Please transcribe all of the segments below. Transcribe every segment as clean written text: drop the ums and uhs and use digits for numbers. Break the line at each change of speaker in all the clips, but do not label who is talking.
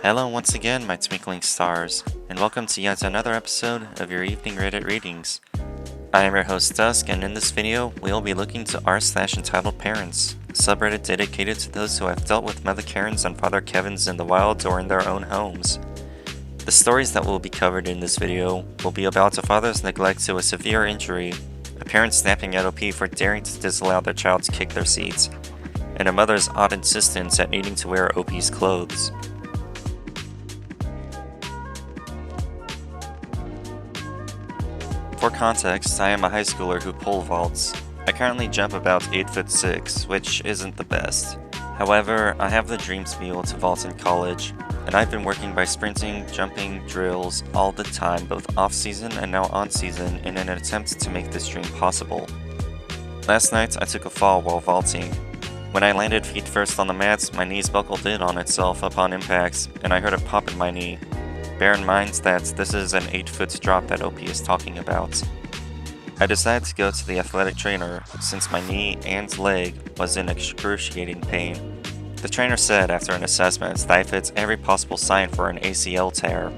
Hello once again, my twinkling stars, and welcome to yet another episode of your evening Reddit readings. I am your host Dusk, and in this video, we'll be looking to r/entitled parents, a subreddit dedicated to those who have dealt with Mother Karens and Father Kevins in the wild or in their own homes. The stories that will be covered in this video will be about a father's neglect to a severe injury, a parent snapping at OP for daring to disallow their child to kick their seats, and a mother's odd insistence at needing to wear OP's clothes. For context, I am a high schooler who pole vaults. I currently jump about 8'6", which isn't the best. However, I have the dream to be able to vault in college, and I've been working by sprinting, jumping, drills, all the time, both off-season and now on-season, in an attempt to make this dream possible. Last night, I took a fall while vaulting. When I landed feet first on the mats, my knees buckled in on itself upon impact, and I heard a pop in my knee. Bear in mind that this is an 8-foot drop that OP is talking about. I decided to go to the athletic trainer since my knee and leg was in excruciating pain. The trainer said after an assessment that I fit every possible sign for an ACL tear,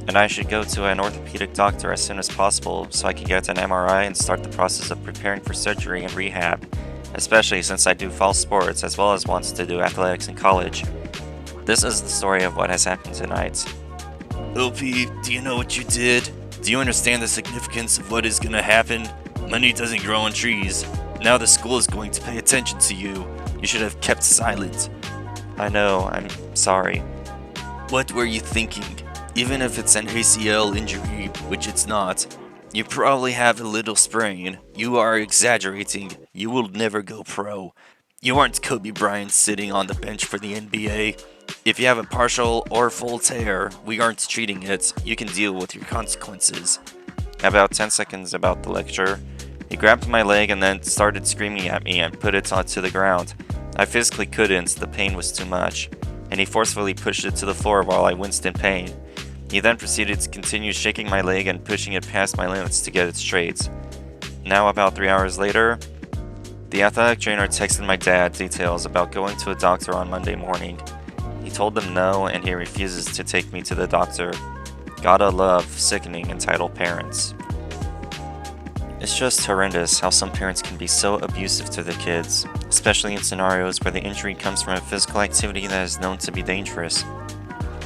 and I should go to an orthopedic doctor as soon as possible so I can get an MRI and start the process of preparing for surgery and rehab, especially since I do fall sports as well as want to do athletics in college. This is the story of what has happened tonight.
OP, do you know what you did? Do you understand the significance of what is gonna happen? Money doesn't grow on trees. Now the school is going to pay attention to you. You should have kept silent.
I know, I'm sorry.
What were you thinking? Even if it's an ACL injury, which it's not, you probably have a little sprain. You are exaggerating. You will never go pro. You aren't Kobe Bryant sitting on the bench for the NBA. If you have a partial or full tear, we aren't treating it. You can deal with your consequences.
About 10 seconds about the lecture, he grabbed my leg and then started screaming at me and put it onto the ground. I physically couldn't, the pain was too much, and he forcefully pushed it to the floor while I winced in pain. He then proceeded to continue shaking my leg and pushing it past my limits to get it straight. Now about 3 hours later, the athletic trainer texted my dad details about going to a doctor on Monday morning. He told them no, and he refuses to take me to the doctor. Gotta love sickening entitled parents. It's just horrendous how some parents can be so abusive to their kids, especially in scenarios where the injury comes from a physical activity that is known to be dangerous.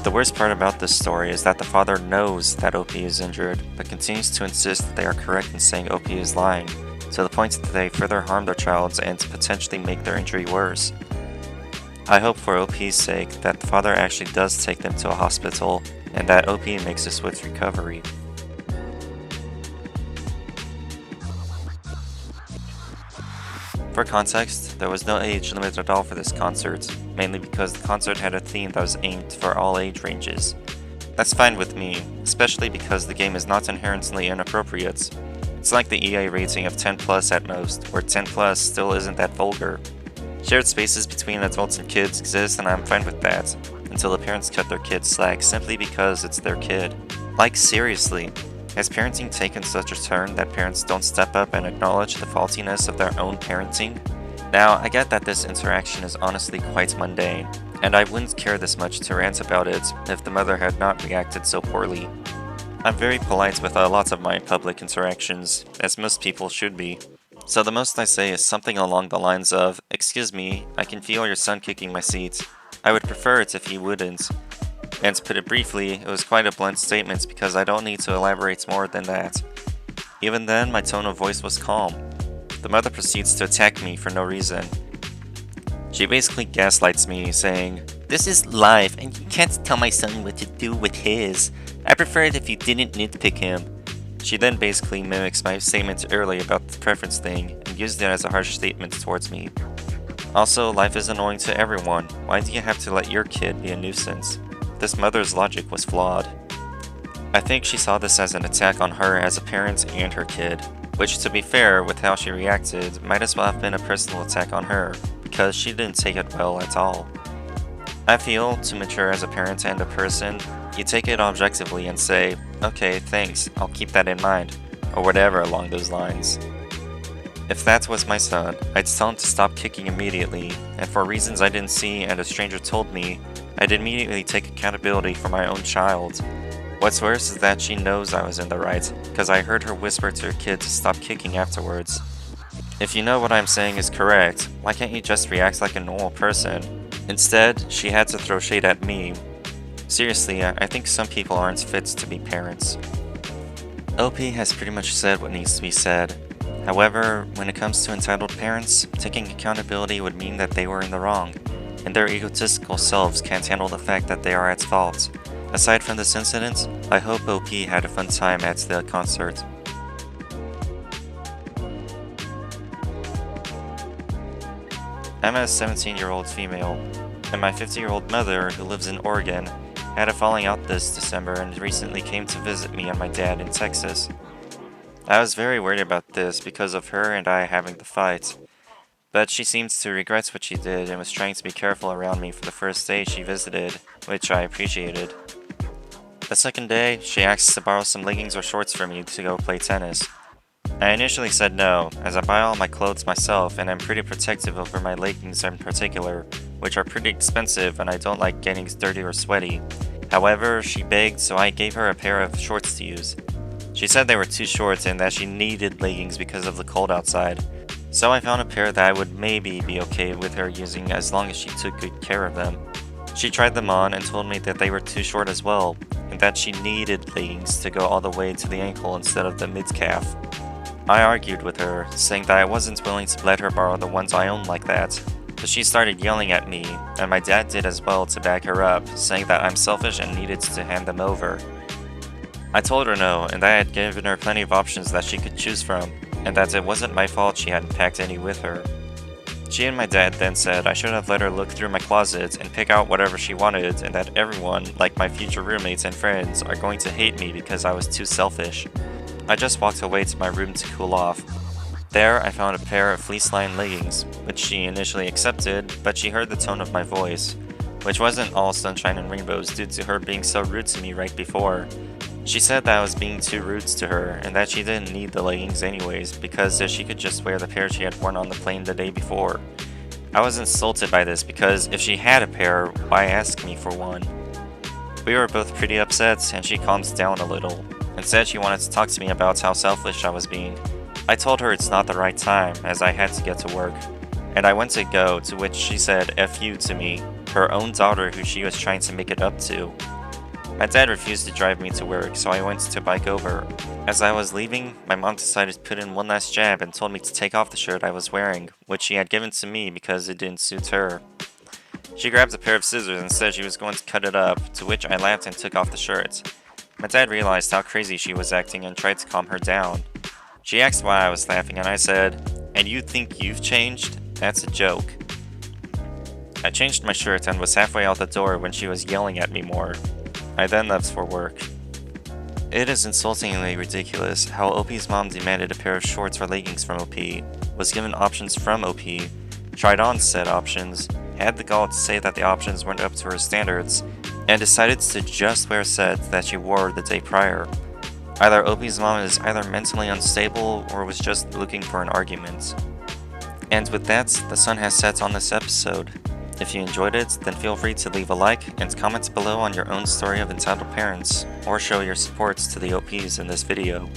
The worst part about this story is that the father knows that OP is injured, but continues to insist that they are correct in saying OP is lying, to the point that they further harm their child and potentially make their injury worse. I hope for OP's sake that the father actually does take them to a hospital, and that OP makes a swift recovery. For context, there was no age limit at all for this concert, mainly because the concert had a theme that was aimed for all age ranges. That's fine with me, especially because the game is not inherently inappropriate. It's like the EA rating of 10+ at most, where 10+ still isn't that vulgar. Shared spaces between adults and kids exist, and I'm fine with that, until the parents cut their kids slack simply because it's their kid. Like, seriously, has parenting taken such a turn that parents don't step up and acknowledge the faultiness of their own parenting? Now, I get that this interaction is honestly quite mundane, and I wouldn't care this much to rant about it if the mother had not reacted so poorly. I'm very polite with lots of my public interactions, as most people should be. So the most I say is something along the lines of, "Excuse me, I can feel your son kicking my seat. I would prefer it if he wouldn't." And to put it briefly, it was quite a blunt statement because I don't need to elaborate more than that. Even then, my tone of voice was calm. The mother proceeds to attack me for no reason. She basically gaslights me, saying, "This is life, and you can't tell my son what to do with his. I prefer it if you didn't nitpick him." She then basically mimics my statement earlier about the preference thing and used it as a harsh statement towards me. Also, life is annoying to everyone. Why do you have to let your kid be a nuisance? This mother's logic was flawed. I think she saw this as an attack on her as a parent and her kid, which, to be fair with how she reacted, might as well have been a personal attack on her, because she didn't take it well at all. I feel, to mature as a parent and a person, you take it objectively and say, "Okay, thanks, I'll keep that in mind," or whatever along those lines. If that was my son, I'd tell him to stop kicking immediately, and for reasons I didn't see and a stranger told me, I'd immediately take accountability for my own child. What's worse is that she knows I was in the right, because I heard her whisper to her kid to stop kicking afterwards. If you know what I'm saying is correct, why can't you just react like a normal person? Instead, she had to throw shade at me. Seriously, I think some people aren't fit to be parents. OP has pretty much said what needs to be said. However, when it comes to entitled parents, taking accountability would mean that they were in the wrong, and their egotistical selves can't handle the fact that they are at fault. Aside from this incident, I hope OP had a fun time at the concert. I'm a 17-year-old female, and my 50-year-old mother, who lives in Oregon, had a falling out this December and recently came to visit me and my dad in Texas. I was very worried about this because of her and I having the fight, but she seems to regret what she did and was trying to be careful around me for the first day she visited, which I appreciated. The second day, she asked to borrow some leggings or shorts for me to go play tennis. I initially said no, as I buy all my clothes myself and I'm pretty protective over my leggings in particular, which are pretty expensive and I don't like getting dirty or sweaty. However, she begged, so I gave her a pair of shorts to use. She said they were too short and that she needed leggings because of the cold outside, so I found a pair that I would maybe be okay with her using as long as she took good care of them. She tried them on and told me that they were too short as well, and that she needed leggings to go all the way to the ankle instead of the mid-calf. I argued with her, saying that I wasn't willing to let her borrow the ones I own like that, but she started yelling at me, and my dad did as well to back her up, saying that I'm selfish and needed to hand them over. I told her no, and that I had given her plenty of options that she could choose from, and that it wasn't my fault she hadn't packed any with her. She and my dad then said I should have let her look through my closet and pick out whatever she wanted, and that everyone, like my future roommates and friends, are going to hate me because I was too selfish. I just walked away to my room to cool off. There, I found a pair of fleece-lined leggings, which she initially accepted, but she heard the tone of my voice, which wasn't all sunshine and rainbows due to her being so rude to me right before. She said that I was being too rude to her, and that she didn't need the leggings anyways, because she could just wear the pair she had worn on the plane the day before. I was insulted by this because if she had a pair, why ask me for one? We were both pretty upset, and she calmed down a little, and said she wanted to talk to me about how selfish I was being. I told her it's not the right time, as I had to get to work, and I went to go, to which she said F you to me, her own daughter who she was trying to make it up to. My dad refused to drive me to work, so I went to bike over. As I was leaving, my mom decided to put in one last jab and told me to take off the shirt I was wearing, which she had given to me because it didn't suit her. She grabbed a pair of scissors and said she was going to cut it up, to which I laughed and took off the shirt. My dad realized how crazy she was acting and tried to calm her down. She asked why I was laughing and I said, "And you think you've changed? That's a joke." I changed my shirt and was halfway out the door when she was yelling at me more. I then left for work. It is insultingly ridiculous how OP's mom demanded a pair of shorts or leggings from OP, was given options from OP, tried on said options, had the gall to say that the options weren't up to her standards, and decided to just wear sets that she wore the day prior. Either OP's mom is either mentally unstable or was just looking for an argument. And with that, the sun has set on this episode. If you enjoyed it, then feel free to leave a like and comment below on your own story of entitled parents, or show your support to the OPs in this video.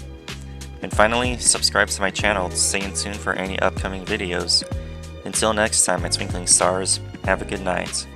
And finally, subscribe to my channel to stay in tune for any upcoming videos. Until next time, my twinkling stars, have a good night.